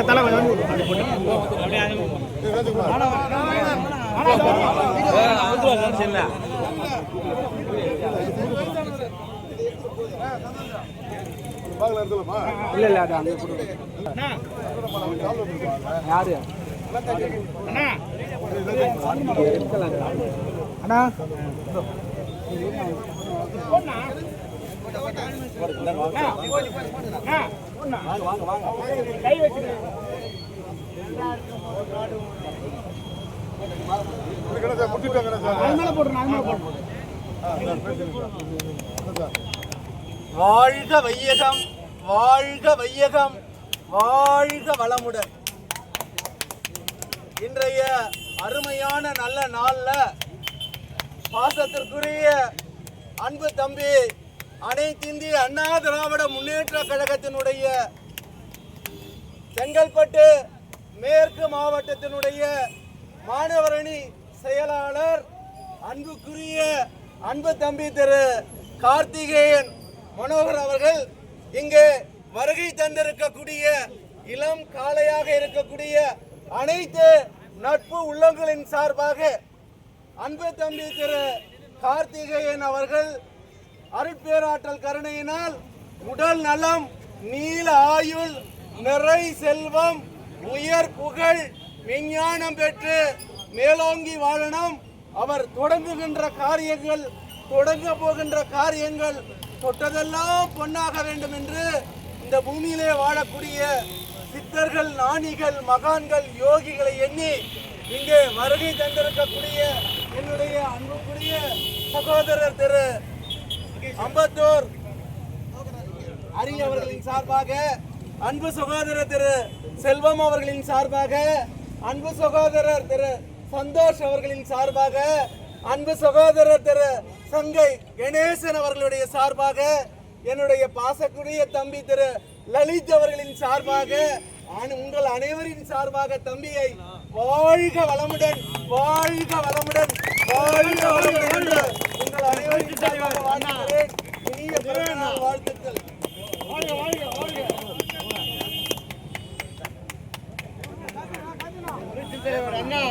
தலை கொஞ்சம் இல்ல இல்ல அது அங்க யாரு அண்ணா கை வச்சு வாழ்க வையகம், வாழ்க வையகம், வாழ்க வளமுடன். இன்றைய அருமையான நல்ல நாள்ல பாசத்திற்குரிய அன்பு தம்பி அனைத்திந்திய அண்ணா திராவிட முன்னேற்ற கழகத்தினுடைய செங்கல்பட்டு மேற்கு மாவட்டத்தினுடைய மாணவரணி செயலாளர் அன்புக்குரிய அன்பு தம்பி திரு கார்த்திகேயன் மனோகர் அவர்கள் இங்கே வருகை தந்திருக்கக்கூடிய இளம் காளையாக இருக்கக்கூடிய அனைத்து நட்பு உள்ளங்களின் சார்பாக அன்பு தம்பி திரு கார்த்திகேயன் அவர்கள் அருட்பேராற்றல் கருணையினால் உடல் நலம், நீல ஆயுள், நிறை செல்வம், உயர் புகழ், விஞ்ஞானம் பெற்று மேலோங்கி வாழணும். அவர் தொடங்குகின்ற காரியங்கள், தொடங்க போகின்ற காரியங்கள் தொட்டதெல்லாம் பொன்னாக வேண்டும் என்று இந்த பூமியிலே வாழக்கூடிய சித்தர்கள், ஞானிகள், மகான்கள், யோகிகளை எண்ணி இங்கே வருகை தந்திருக்கக்கூடிய என்னுடைய அன்புக்குரிய சகோதரர் திரு அம்பத்தூர் அரி அவர்களின் சார்பாக, அன்பு சகோதரர் திரு செல்வம் அவர்களின் சார்பாக, அன்பு சகோதரர் திரு சந்தோஷ் அவர்களின் சார்பாக, அன்பு சகோதரர் திரு சங்கை கணேசன் அவர்களுடைய சார்பாக, என்னுடைய பாசக்குரிய தம்பி திரு லலித் அவர்களின் சார்பாக, உங்கள் அனைவரின் சார்பாக தம்பியை வாழ்க வளமுடன், வாழ்க வளமுடன், வாழ்க வளமுடன் உங்கள் அனைவரின் சார்பாக வாழ்த்துகிறேன். இனிய பிறந்தநாள் வாழ்த்துக்கள். வாழ்க வாழ்க வாழ்க. அண்ணா